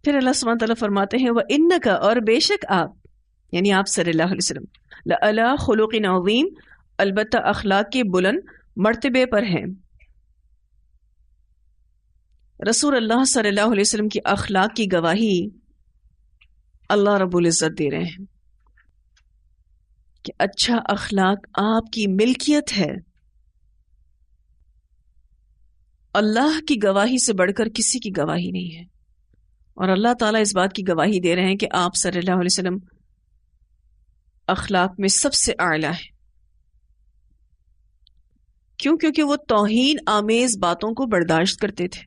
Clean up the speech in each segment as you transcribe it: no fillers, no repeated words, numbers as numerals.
پھر اللہ سبحانہ تعالیٰ فرماتے ہیں وَإِنَّكَ، اور بے شک آپ یعنی آپ صلی اللہ علیہ وسلم لَعَلَىٰ خُلُقٍ عَظِيمٍ، البتہ اخلاق کے بلند مرتبے پر ہیں. رسول اللہ صلی اللہ علیہ وسلم کی اخلاق کی گواہی اللہ رب العزت دے رہے ہیں کہ اچھا اخلاق آپ کی ملکیت ہے. اللہ کی گواہی سے بڑھ کر کسی کی گواہی نہیں ہے، اور اللہ تعالیٰ اس بات کی گواہی دے رہے ہیں کہ آپ صلی اللہ علیہ وسلم اخلاق میں سب سے اعلیٰ ہے. کیوں؟ کیونکہ وہ توہین آمیز باتوں کو برداشت کرتے تھے.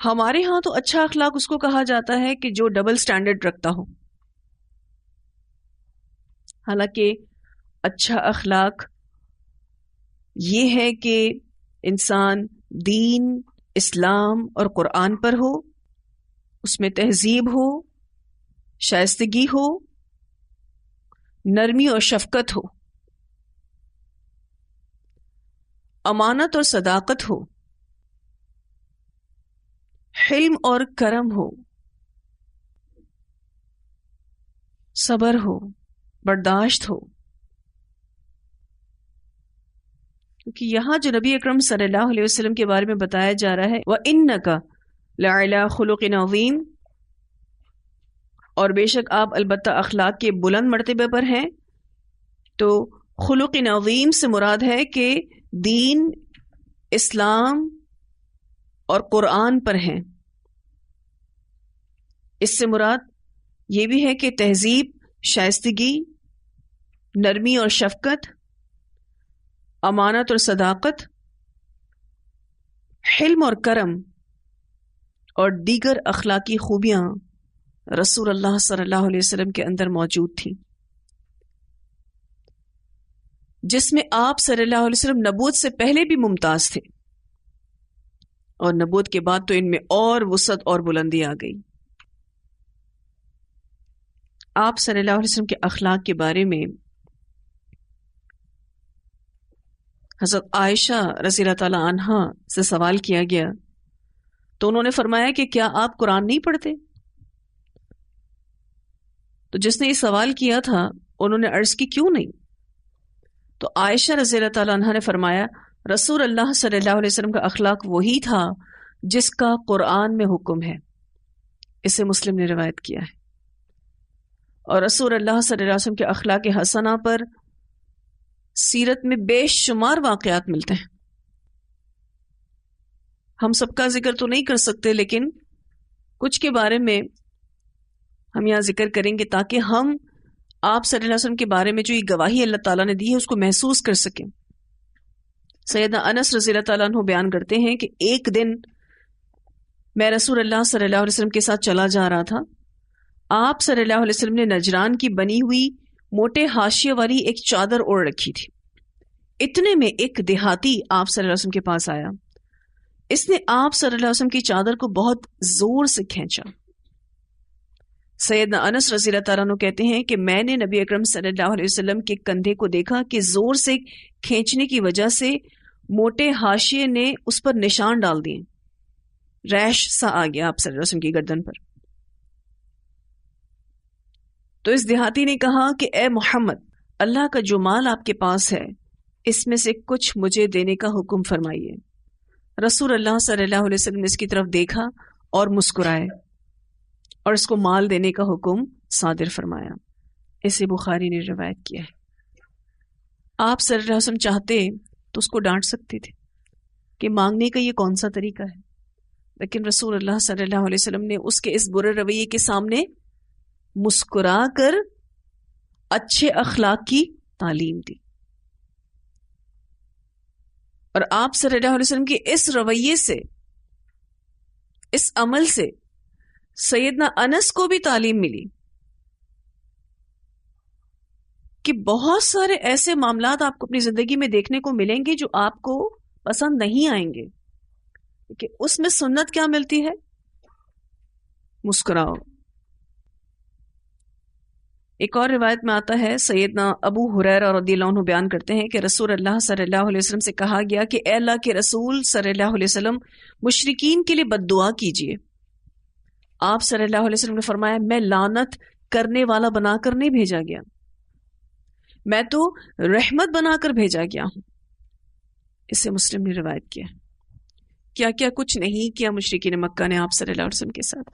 ہمارے ہاں تو اچھا اخلاق اس کو کہا جاتا ہے کہ جو ڈبل سٹینڈرڈ رکھتا ہو. حالانکہ اچھا اخلاق یہ ہے کہ انسان دین، اسلام اور قرآن پر ہو، اس میں تہذیب ہو، شائستگی ہو، نرمی اور شفقت ہو، امانت اور صداقت ہو، حلم اور کرم ہو، صبر ہو، برداشت ہو. کیونکہ یہاں جو نبی اکرم صلی اللہ علیہ وسلم کے بارے میں بتایا جا رہا ہے وَإِنَّكَ لَعَلَىٰ خُلُقٍ عَظِيمٍ، اور بے شک آپ البتہ اخلاق کے بلند مرتبے پر ہیں، تو خلق عظیم سے مراد ہے کہ دین، اسلام اور قرآن پر ہیں. اس سے مراد یہ بھی ہے کہ تہذیب، شائستگی، نرمی اور شفقت، امانت اور صداقت، حلم اور کرم اور دیگر اخلاقی خوبیاں رسول اللہ صلی اللہ علیہ وسلم کے اندر موجود تھیں، جس میں آپ صلی اللہ علیہ وسلم نبوت سے پہلے بھی ممتاز تھے، اور نبوت کے بعد تو ان میں اور وسعت اور بلندی آ گئی. آپ صلی اللہ علیہ وسلم کے اخلاق کے بارے میں حضرت عائشہ رضی اللہ تعالی عنہا سے سوال کیا گیا تو انہوں نے فرمایا کہ کیا آپ قرآن نہیں پڑھتے؟ تو جس نے یہ سوال کیا تھا انہوں نے عرض کی کیوں نہیں؟ تو عائشہ رضی اللہ تعالی عنہا نے فرمایا رسول اللہ صلی اللہ علیہ وسلم کا اخلاق وہی تھا جس کا قرآن میں حکم ہے. اسے مسلم نے روایت کیا ہے. اور رسول اللہ صلی اللہ علیہ وسلم کے اخلاق حسنہ پر سیرت میں بے شمار واقعات ملتے ہیں. ہم سب کا ذکر تو نہیں کر سکتے، لیکن کچھ کے بارے میں ہم یہاں ذکر کریں گے تاکہ ہم آپ صلی اللہ علیہ وسلم کے بارے میں جو یہ گواہی اللہ تعالیٰ نے دی ہے اس کو محسوس کر سکیں. سیدنا انس رضی اللہ تعالیٰ عنہ بیان کرتے ہیں کہ ایک دن میں رسول اللہ صلی اللہ علیہ وسلم کے ساتھ چلا جا رہا تھا. آپ صلی اللہ علیہ وسلم نے نجران کی بنی ہوئی موٹے حاشیے والی ایک چادر اوڑھ رکھی تھی. اتنے میں ایک دیہاتی آپ صلی اللہ علیہ وسلم کے پاس آیا. اس نے آپ صلی اللہ علیہ وسلم کی چادر کو بہت زور سے کھینچا. سیدنا انس رضی اللہ تعالیٰ عنہ کہتے ہیں کہ میں نے نبی اکرم صلی اللہ علیہ وسلم کے کندھے کو دیکھا کہ زور سے کھینچنے کی وجہ سے موٹے حاشیے نے اس پر نشان ڈال دیے. ریش سا آ گیا آپ صلی اللہ علیہ وسلم کی گردن پر. تو اس دیہاتی نے کہا کہ اے محمد، اللہ کا جو مال آپ کے پاس ہے اس میں سے کچھ مجھے دینے کا حکم فرمائیے. رسول اللہ صلی اللہ علیہ وسلم نے اس کی طرف دیکھا اور مسکرائے اور اس کو مال دینے کا حکم صادر فرمایا. اسے بخاری نے روایت کیا ہے. آپ صلی اللہ علیہ وسلم چاہتے تو اس کو ڈانٹ سکتے تھے کہ مانگنے کا یہ کون سا طریقہ ہے، لیکن رسول اللہ صلی اللہ علیہ وسلم نے اس کے اس برے رویے کے سامنے مسکرا کر اچھے اخلاق کی تعلیم دی. اور آپ صلی اللہ علیہ وسلم کے اس رویے سے، اس عمل سے سیدنا انس کو بھی تعلیم ملی کہ بہت سارے ایسے معاملات آپ کو اپنی زندگی میں دیکھنے کو ملیں گے جو آپ کو پسند نہیں آئیں گے، کہ اس میں سنت کیا ملتی ہے؟ مسکراؤ. ایک اور روایت میں آتا ہے، سیدنا ابو ہریرہ رضی اللہ عنہ بیان کرتے ہیں کہ رسول اللہ صلی اللہ علیہ وسلم سے کہا گیا کہ اے اللہ کے رسول صلی اللہ علیہ وسلم مشرکین کے لیے بد دعا کیجیے۔ آپ صلی اللہ علیہ وسلم نے فرمایا میں لعنت کرنے والا بنا کر نہیں بھیجا گیا، میں تو رحمت بنا کر بھیجا گیا ہوں۔ اس سے مسلم نے روایت کیا۔ کیا کیا کچھ نہیں کیا مشرکین مکہ نے آپ صلی اللہ علیہ وسلم کے ساتھ،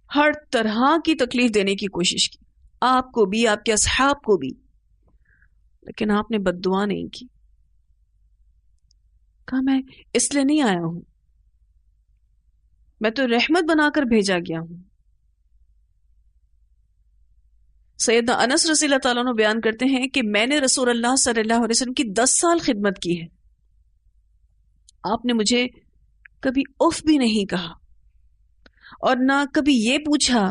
ہر طرح کی تکلیف دینے کی کوشش کی، آپ کو بھی آپ کے اصحاب کو بھی، لیکن آپ نے بد دعا نہیں کی۔ کہا میں اس لیے نہیں آیا ہوں، میں تو رحمت بنا کر بھیجا گیا ہوں۔ سیدنا انس رضی اللہ تعالیٰ عنہ بیان کرتے ہیں کہ میں نے رسول اللہ صلی اللہ علیہ وسلم کی 10 سال خدمت کی ہے، آپ نے مجھے کبھی اف بھی نہیں کہا، اور نہ کبھی یہ پوچھا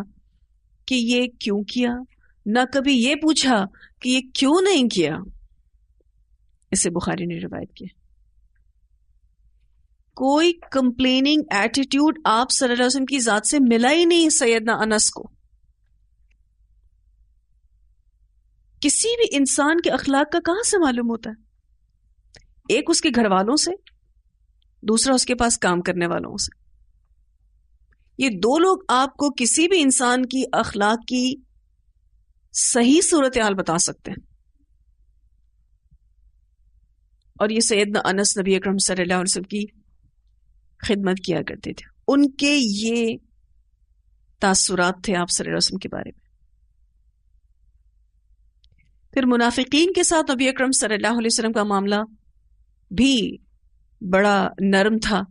کہ یہ کیوں کیا، نہ کبھی یہ پوچھا کہ یہ کیوں نہیں کیا۔ اسے بخاری نے روایت کیا۔ کوئی کمپلیننگ ایٹیٹیوڈ آپ صلی اللہ علیہ وسلم کی ذات سے ملا ہی نہیں سیدنا انس کو۔ کسی بھی انسان کے اخلاق کا کہاں سے معلوم ہوتا ہے؟ ایک اس کے گھر والوں سے، دوسرا اس کے پاس کام کرنے والوں سے۔ یہ دو لوگ آپ کو کسی بھی انسان کی اخلاق کی صحیح صورتحال بتا سکتے ہیں۔ اور یہ سیدنا انس نبی اکرم صلی اللہ علیہ وسلم کی خدمت کیا کرتے تھے، ان کے یہ تاثرات تھے آپ صلی اللہ علیہ وسلم کے بارے میں۔ پھر منافقین کے ساتھ نبی اکرم صلی اللہ علیہ وسلم کا معاملہ بھی بڑا نرم تھا۔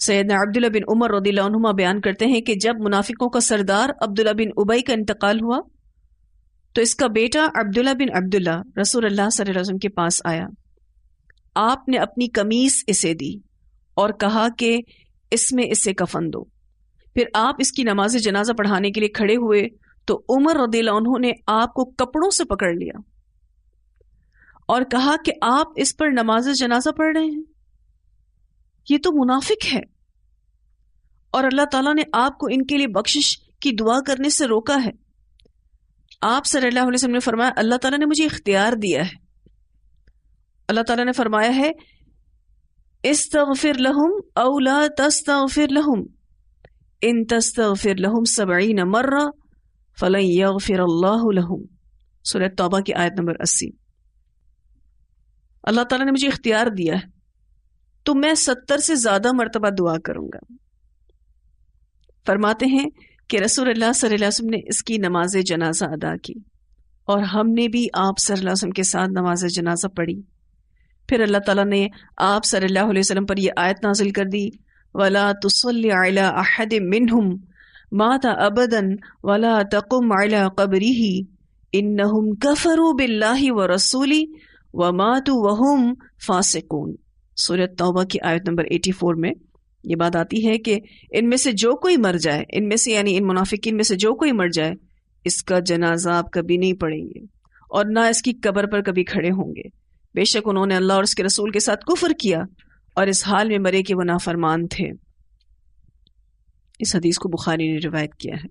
سیدنا عبداللہ بن عمر رضی اللہ عنہما بیان کرتے ہیں کہ جب منافقوں کا سردار عبداللہ بن ابی کا انتقال ہوا تو اس کا بیٹا عبداللہ بن عبداللہ رسول اللہ صلی اللہ علیہ وسلم کے پاس آیا۔ آپ نے اپنی قمیص اسے دی اور کہا کہ اس میں اسے کفن دو۔ پھر آپ اس کی نماز جنازہ پڑھانے کے لیے کھڑے ہوئے تو عمر رضی اللہ عنہ نے آپ کو کپڑوں سے پکڑ لیا اور کہا کہ آپ اس پر نماز جنازہ پڑھ رہے ہیں، یہ تو منافق ہے، اور اللہ تعالیٰ نے آپ کو ان کے لیے بخشش کی دعا کرنے سے روکا ہے۔ آپ صلی اللہ علیہ وسلم نے فرمایا اللہ تعالیٰ نے مجھے اختیار دیا ہے، اللہ تعالیٰ نے فرمایا ہے استغفر لہم او لا تستغفر لہم ان تستغفر لہم 70 مرہ فلن یغفر اللہ لہم، سورہ توبہ کی آیت نمبر 80۔ اللہ تعالیٰ نے مجھے اختیار دیا ہے تو میں 70 سے زیادہ مرتبہ دعا کروں گا۔ فرماتے ہیں کہ رسول اللہ صلی اللہ علیہ وسلم نے اس کی نماز جنازہ ادا کی، اور ہم نے بھی آپ صلی اللہ علیہ وسلم کے ساتھ نماز جنازہ پڑھی۔ پھر اللہ تعالیٰ نے آپ صلی اللہ علیہ وسلم پر یہ آیت نازل کر دی وَلَا تُصَلِّ عَلَىٰ أَحَدٍ مِّنْهُمْ مَاتَ أَبَدًا وَلَا تَقُمْ عَلَىٰ قَبْرِهِ إِنَّهُمْ كَفَرُوا بِاللَّهِ وَرَسُولِهِ وَمَاتُوا وَهُمْ فَاسِقُونَ۔ سورۃ توبہ کی آیت نمبر 84 میں یہ بات آتی ہے کہ ان میں سے جو کوئی مر جائے، ان میں سے یعنی ان منافقین میں سے جو کوئی مر جائے، اس کا جنازہ آپ کبھی نہیں پڑھیں گے اور نہ اس کی قبر پر کبھی کھڑے ہوں گے، بے شک انہوں نے اللہ اور اس کے رسول کے ساتھ کفر کیا اور اس حال میں مرے کہ وہ نافرمان تھے۔ اس حدیث کو بخاری نے روایت کیا ہے۔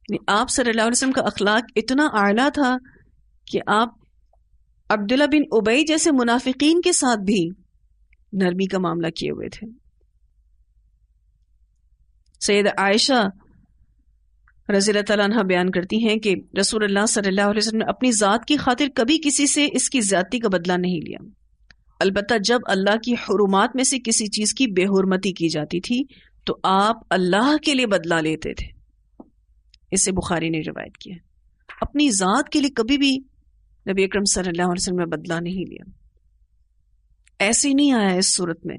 یعنی آپ صلی اللہ علیہ وسلم کا اخلاق اتنا اعلیٰ تھا کہ آپ عبداللہ بن ابی جیسے منافقین کے ساتھ بھی نرمی کا معاملہ کیے ہوئے تھے۔ سید عائشہ رضی اللہ تعالیٰ عنہ بیان کرتی ہیں کہ رسول اللہ صلی اللہ علیہ وسلم نے اپنی ذات کی خاطر کبھی کسی سے اس کی زیادتی کا بدلہ نہیں لیا، البتہ جب اللہ کی حرمات میں سے کسی چیز کی بے حرمتی کی جاتی تھی تو آپ اللہ کے لیے بدلہ لیتے تھے۔ اسے بخاری نے روایت کیا۔ اپنی ذات کے لیے کبھی بھی نبی اکرم صلی اللہ علیہ وسلم نے بدلہ نہیں لیا، ایسے نہیں آیا اس صورت میں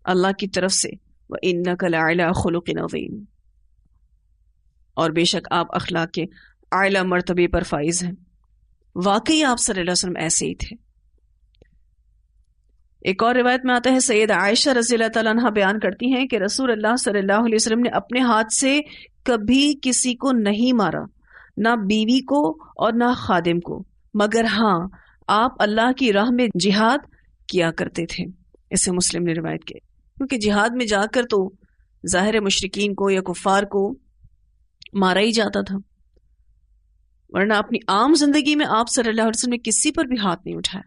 اللہ کی طرف سے وَإِنَّكَ لَعَلَىٰ خُلُقٍ عَظِيمٍ، اور بے شک آپ اخلاق کے اعلیٰ مرتبے پر فائز ہیں۔ واقعی آپ صلی اللہ علیہ وسلم ایسے ہی تھے۔ ایک اور روایت میں آتا ہے سید عائشہ رضی اللہ تعالیٰ عنہ بیان کرتی ہیں کہ رسول اللہ صلی اللہ علیہ وسلم نے اپنے ہاتھ سے کبھی کسی کو نہیں مارا، نہ بیوی کو اور نہ خادم کو، مگر ہاں آپ اللہ کی راہ میں جہاد کیا کرتے تھے۔ اسے مسلم نے روایت کی، کیونکہ جہاد میں جا کر تو ظاہر مشرکین کو یا کفار کو مارا ہی جاتا تھا، ورنہ اپنی عام زندگی میں آپ صلی اللہ علیہ وسلم نے کسی پر بھی ہاتھ نہیں اٹھایا.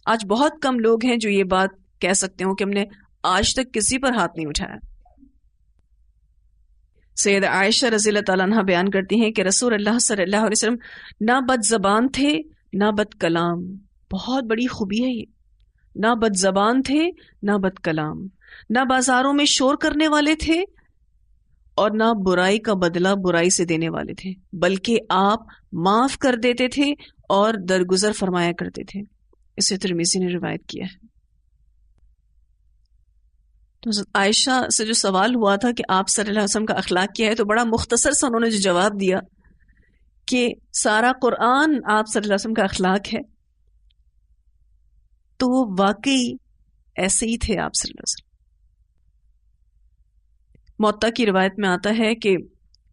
آج بہت کم لوگ ہیں جو یہ بات کہہ سکتے ہوں کہ ہم نے آج تک کسی پر ہاتھ نہیں اٹھایا. سید عائشہ رضی اللہ تعالیٰ عنہ بیان کرتی ہیں کہ رسول اللہ صلی اللہ علیہ وسلم نہ بد زبان تھے نہ بد کلام. بہت بڑی خوبی ہے یہ. نہ بد زبان تھے نہ بد کلام، نہ بازاروں میں شور کرنے والے تھے اور نہ برائی کا بدلہ برائی سے دینے والے تھے، بلکہ آپ معاف کر دیتے تھے اور درگزر فرمایا کرتے تھے. اسے ترمذی نے روایت کیا ہے. تو عائشہ سے جو سوال ہوا تھا کہ آپ صلی اللہ علیہ وسلم کا اخلاق کیا ہے، تو بڑا مختصر سا انہوں نے جو جواب دیا کہ سارا قرآن آپ صلی اللہ علیہ وسلم کا اخلاق ہے. تو وہ واقعی ایسے ہی تھے آپ صلی اللہ علیہ وسلم. موطا کی روایت میں آتا ہے کہ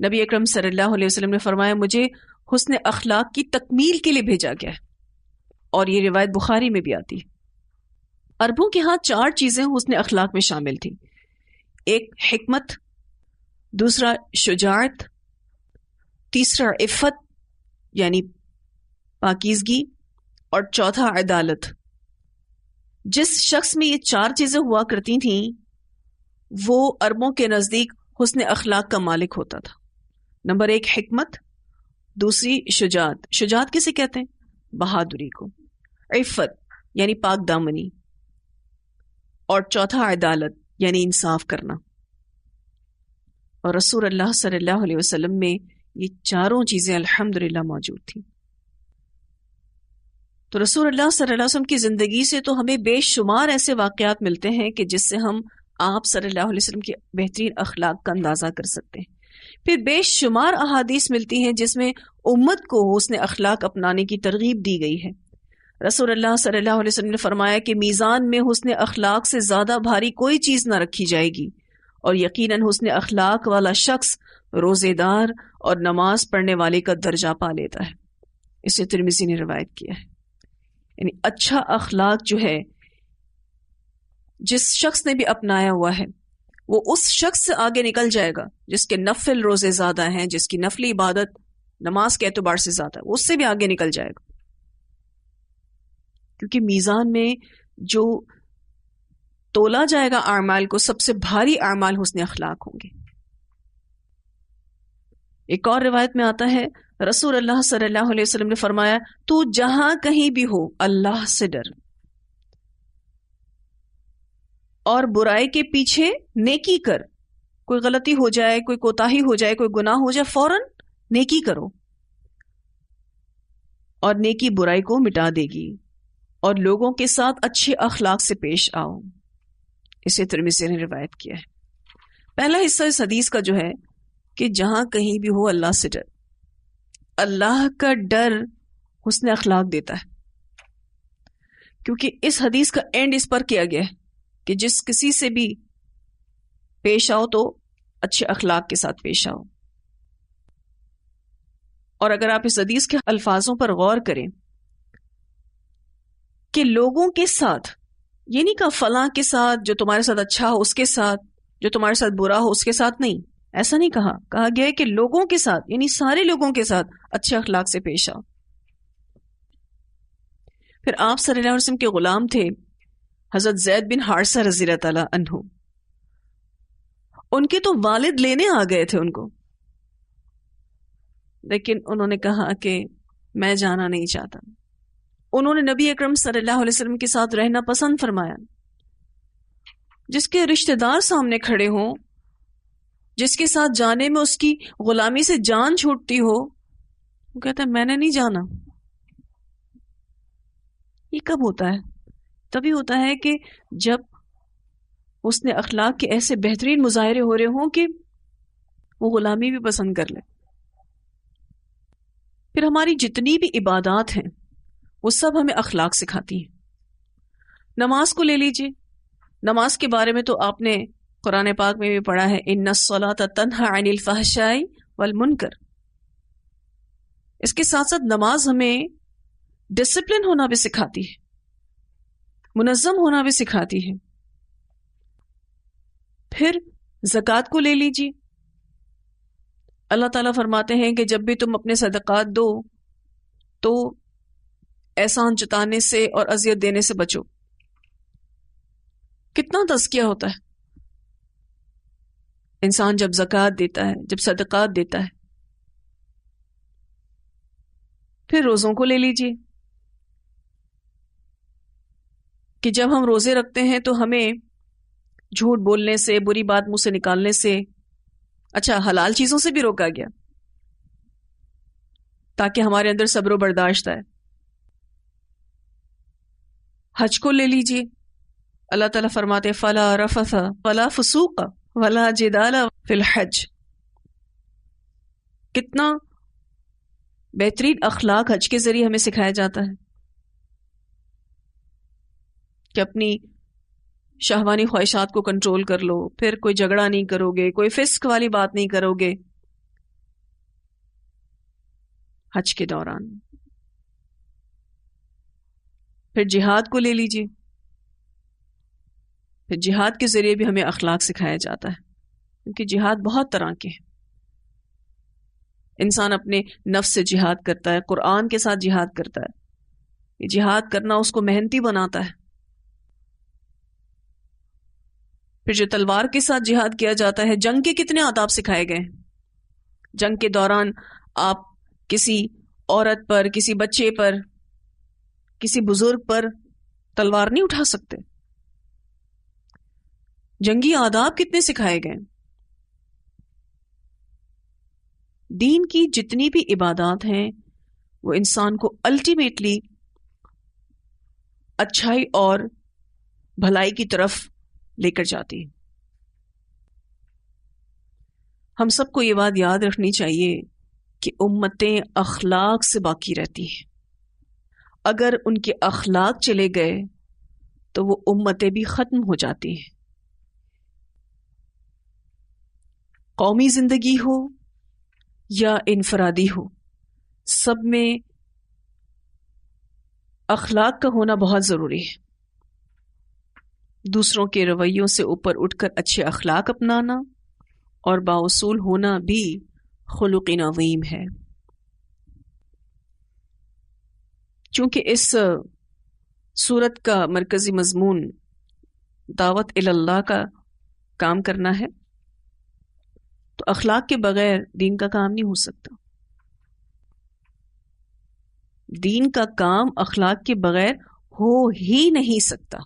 نبی اکرم صلی اللہ علیہ وسلم نے فرمایا مجھے حسن اخلاق کی تکمیل کے لیے بھیجا گیا ہے، اور یہ روایت بخاری میں بھی آتی ہے. عربوں کے ہاں 4 چیزیں حسن اخلاق میں شامل تھیں. ایک حکمت، دوسرا شجاعت، تیسرا عفت یعنی پاکیزگی، اور چوتھا عدالت. جس شخص میں یہ 4 چیزیں ہوا کرتی تھیں وہ عربوں کے نزدیک حسن اخلاق کا مالک ہوتا تھا. نمبر 1 حکمت، دوسری شجاعت. شجاعت کسے کہتے ہیں؟ بہادری کو. عفت یعنی پاک دامنی، اور چوتھا عدالت یعنی انصاف کرنا. اور رسول اللہ صلی اللہ علیہ وسلم میں یہ 4 چیزیں الحمدللہ موجود تھیں. تو رسول اللہ صلی اللہ علیہ وسلم کی زندگی سے تو ہمیں بے شمار ایسے واقعات ملتے ہیں کہ جس سے ہم آپ صلی اللہ علیہ وسلم کے بہترین اخلاق کا اندازہ کر سکتے ہیں. پھر بے شمار احادیث ملتی ہیں جس میں امت کو حسن اخلاق اپنانے کی ترغیب دی گئی ہے. رسول اللہ صلی اللہ علیہ وسلم نے فرمایا کہ میزان میں حسن اخلاق سے زیادہ بھاری کوئی چیز نہ رکھی جائے گی، اور یقیناً حسن اخلاق والا شخص روزے دار اور نماز پڑھنے والے کا درجہ پا لیتا ہے. اسے ترمذی نے روایت کیا ہے. یعنی اچھا اخلاق جو ہے جس شخص نے بھی اپنایا ہوا ہے وہ اس شخص سے آگے نکل جائے گا جس کے نفل روزے زیادہ ہیں، جس کی نفلی عبادت نماز کے اعتبار سے زیادہ ہے، اس سے بھی آگے نکل جائے گا. کیونکہ میزان میں جو تولا جائے گا اعمال کو، سب سے بھاری اعمال حسن اخلاق ہوں گے. ایک اور روایت میں آتا ہے رسول اللہ صلی اللہ علیہ وسلم نے فرمایا تو جہاں کہیں بھی ہو اللہ سے ڈر، اور برائی کے پیچھے نیکی کر. کوئی غلطی ہو جائے، کوئی کوتاہی ہو جائے، کوئی گناہ ہو جائے، فوراً نیکی کرو، اور نیکی برائی کو مٹا دے گی، اور لوگوں کے ساتھ اچھے اخلاق سے پیش آؤ. اسے ترمذی نے روایت کیا ہے. پہلا حصہ اس حدیث کا جو ہے کہ جہاں کہیں بھی ہو اللہ سے ڈر. اللہ کا ڈر حسن اخلاق دیتا ہے، کیونکہ اس حدیث کا اینڈ اس پر کیا گیا ہے کہ جس کسی سے بھی پیش آؤ تو اچھے اخلاق کے ساتھ پیش آؤ. اور اگر آپ اس حدیث کے الفاظوں پر غور کریں کہ لوگوں کے ساتھ، یہ نہیں کہا فلاں کے ساتھ جو تمہارے ساتھ اچھا ہو اس کے ساتھ، جو تمہارے ساتھ برا ہو اس کے ساتھ نہیں، ایسا نہیں کہا. کہا گیا ہے کہ لوگوں کے ساتھ، یعنی سارے لوگوں کے ساتھ اچھے اخلاق سے پیش آؤ. پھر آپ صلی اللہ علیہ وسلم کے غلام تھے حضرت زید بن حارثہ رضی اللہ تعالی عنہ. ان کے تو والد لینے آ گئے تھے ان کو، لیکن انہوں نے کہا کہ میں جانا نہیں چاہتا. انہوں نے نبی اکرم صلی اللہ علیہ وسلم کے ساتھ رہنا پسند فرمایا. جس کے رشتہ دار سامنے کھڑے ہوں، جس کے ساتھ جانے میں اس کی غلامی سے جان چھوٹتی ہو، وہ کہتا ہے میں نے نہیں جانا. یہ کب ہوتا ہے؟ تبھی ہوتا ہے کہ جب اس نے اخلاق کے ایسے بہترین مظاہرے ہو رہے ہوں کہ وہ غلامی بھی پسند کر لے. پھر ہماری جتنی بھی عبادات ہیں وہ سب ہمیں اخلاق سکھاتی ہیں. نماز کو لے لیجئے. نماز کے بارے میں تو آپ نے قرآن پاک میں بھی پڑھا ہے ان الصلاۃ تنہی عن الفحشاء والمنکر. اس کے ساتھ ساتھ نماز ہمیں ڈسپلن ہونا بھی سکھاتی ہے، منظم ہونا بھی سکھاتی ہے. پھر زکوٰۃ کو لے لیجئے. اللہ تعالیٰ فرماتے ہیں کہ جب بھی تم اپنے صدقات دو تو احسان جتانے سے اور اذیت دینے سے بچو. کتنا تزکیہ ہوتا ہے انسان جب زکوٰۃ دیتا ہے، جب صدقات دیتا ہے. پھر روزوں کو لے لیجئے کہ جب ہم روزے رکھتے ہیں تو ہمیں جھوٹ بولنے سے، بری بات منہ سے نکالنے سے، اچھا حلال چیزوں سے بھی روکا گیا تاکہ ہمارے اندر صبر و برداشت آئے. حج کو لے لیجئے، اللہ تعالیٰ فرماتے فلا رفث ولا فسوق ولا جدال فی الحج. کتنا بہترین اخلاق حج کے ذریعے ہمیں سکھایا جاتا ہے کہ اپنی شہوانی خواہشات کو کنٹرول کر لو، پھر کوئی جھگڑا نہیں کرو گے، کوئی فسق والی بات نہیں کرو گے حج کے دوران. پھر جہاد کو لے لیجئے، پھر جہاد کے ذریعے بھی ہمیں اخلاق سکھایا جاتا ہے کیونکہ جہاد بہت طرح کے ہیں. انسان اپنے نفس سے جہاد کرتا ہے، قرآن کے ساتھ جہاد کرتا ہے. یہ جہاد کرنا اس کو محنتی بناتا ہے. پھر جو تلوار کے ساتھ جہاد کیا جاتا ہے، جنگ کے کتنے آداب سکھائے گئے ہیں. جنگ کے دوران آپ کسی عورت پر، کسی بچے پر، کسی بزرگ پر تلوار نہیں اٹھا سکتے. جنگی آداب کتنے سکھائے گئے. دین کی جتنی بھی عبادات ہیں وہ انسان کو الٹیمیٹلی اچھائی اور بھلائی کی طرف لے کر جاتی ہے. ہم سب کو یہ بات یاد رکھنی چاہیے کہ امتیں اخلاق سے باقی رہتی ہیں. اگر ان کے اخلاق چلے گئے تو وہ امتیں بھی ختم ہو جاتی ہیں. قومی زندگی ہو یا انفرادی ہو، سب میں اخلاق کا ہونا بہت ضروری ہے. دوسروں کے رویوں سے اوپر اٹھ کر اچھے اخلاق اپنانا اور بااصول ہونا بھی خلق عظیم ہے. چونکہ اس سورت کا مرکزی مضمون دعوت اللہ کا کام کرنا ہے تو اخلاق کے بغیر دین کا کام نہیں ہو سکتا. دین کا کام اخلاق کے بغیر ہو ہی نہیں سکتا،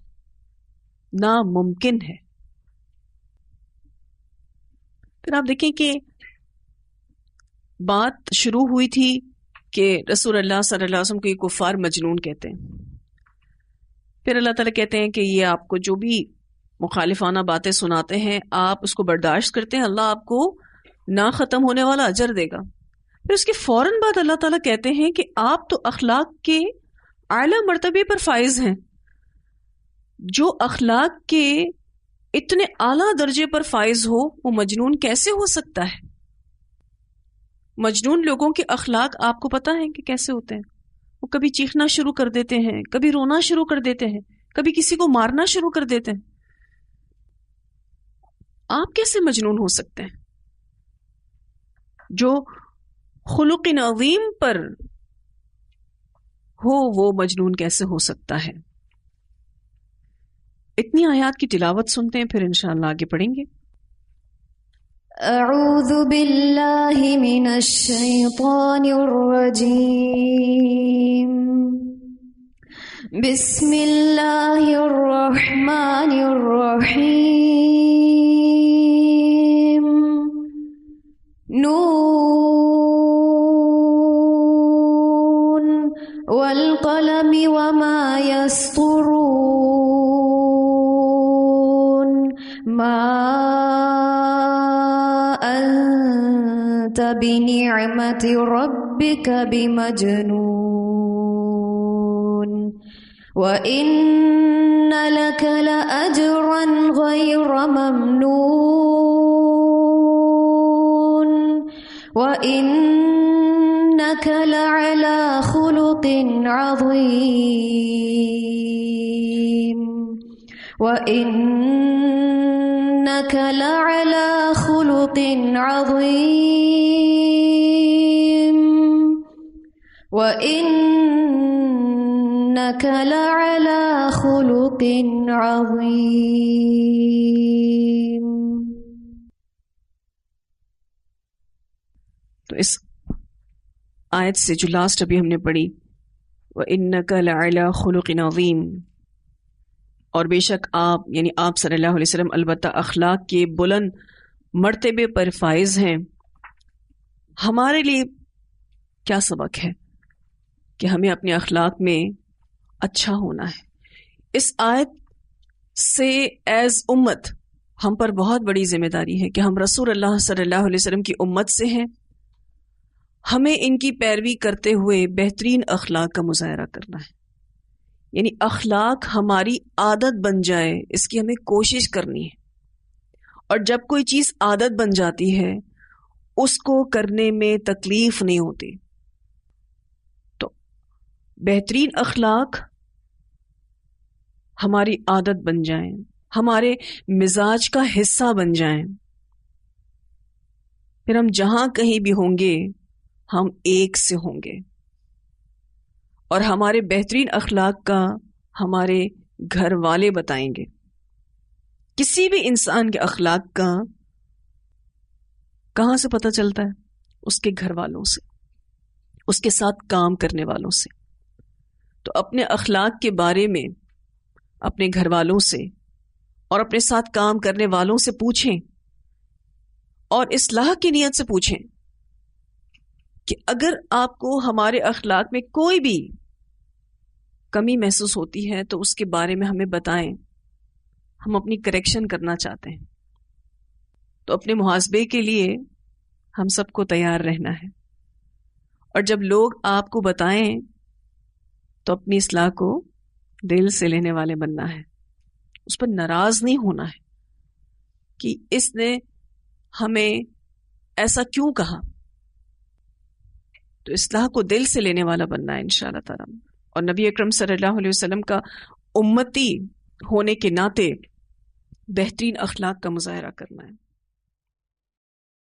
ناممکن ہے. پھر آپ دیکھیں کہ بات شروع ہوئی تھی کہ رسول اللہ صلی اللہ علیہ وسلم کو یہ کفار مجنون کہتے ہیں. پھر اللہ تعالیٰ کہتے ہیں کہ یہ آپ کو جو بھی مخالفانہ باتیں سناتے ہیں آپ اس کو برداشت کرتے ہیں، اللہ آپ کو نہ ختم ہونے والا اجر دے گا. پھر اس کے فوراً بعد اللہ تعالیٰ کہتے ہیں کہ آپ تو اخلاق کے اعلیٰ مرتبے پر فائز ہیں. جو اخلاق کے اتنے اعلیٰ درجے پر فائز ہو وہ مجنون کیسے ہو سکتا ہے؟ مجنون لوگوں کے اخلاق آپ کو پتہ ہے کہ کیسے ہوتے ہیں. وہ کبھی چیخنا شروع کر دیتے ہیں، کبھی رونا شروع کر دیتے ہیں، کبھی کسی کو مارنا شروع کر دیتے ہیں. آپ کیسے مجنون ہو سکتے ہیں؟ جو خلق عظیم پر ہو وہ مجنون کیسے ہو سکتا ہے؟ اتنی آیات کی تلاوت سنتے ہیں، پھر انشاءاللہ آگے پڑھیں گے. اعوذ باللہ من الشیطان الرجیم بسم اللہ الرحمن الرحیم نون والقلم وما يسطرون ما أنت بنعمة ربك بمجنون وإن لك لأجرا غير ممنون وإنك لعلى خلق عظيم وإنك وإنك لعلى خلق عظيم وإنك لعلى خلق عظيم. تو اس آیت سے جو لاسٹ ابھی ہم نے پڑھی وَإِنَّكَ لَعَلَى خُلُقٍ عَظِيمٍ، اور بے شک آپ یعنی آپ صلی اللہ علیہ وسلم البتہ اخلاق کے بلند مرتبے پر فائز ہیں. ہمارے لیے کیا سبق ہے کہ ہمیں اپنے اخلاق میں اچھا ہونا ہے. اس آیت سے ایز امت ہم پر بہت بڑی ذمہ داری ہے کہ ہم رسول اللہ صلی اللہ علیہ وسلم کی امت سے ہیں. ہمیں ان کی پیروی کرتے ہوئے بہترین اخلاق کا مظاہرہ کرنا ہے. یعنی اخلاق ہماری عادت بن جائے اس کی ہمیں کوشش کرنی ہے. اور جب کوئی چیز عادت بن جاتی ہے اس کو کرنے میں تکلیف نہیں ہوتی. تو بہترین اخلاق ہماری عادت بن جائیں، ہمارے مزاج کا حصہ بن جائیں، پھر ہم جہاں کہیں بھی ہوں گے ہم ایک سے ہوں گے. اور ہمارے بہترین اخلاق کا ہمارے گھر والے بتائیں گے. کسی بھی انسان کے اخلاق کا کہاں سے پتہ چلتا ہے؟ اس کے گھر والوں سے، اس کے ساتھ کام کرنے والوں سے. تو اپنے اخلاق کے بارے میں اپنے گھر والوں سے اور اپنے ساتھ کام کرنے والوں سے پوچھیں، اور اصلاح کی نیت سے پوچھیں کہ اگر آپ کو ہمارے اخلاق میں کوئی بھی کمی محسوس ہوتی ہے تو اس کے بارے میں ہمیں بتائیں، ہم اپنی کریکشن کرنا چاہتے ہیں. تو اپنے محاسبے کے لیے ہم سب کو تیار رہنا ہے. اور جب لوگ آپ کو بتائیں تو اپنی اصلاح کو دل سے لینے والے بننا ہے. اس پر ناراض نہیں ہونا ہے کہ اس نے ہمیں ایسا کیوں کہا. تو اصلاح کو دل سے لینے والا بننا ہے انشاءاللہ تعالی. اور نبی اکرم صلی اللہ علیہ وسلم کا امتی ہونے کے ناطے بہترین اخلاق کا مظاہرہ کرنا ہے.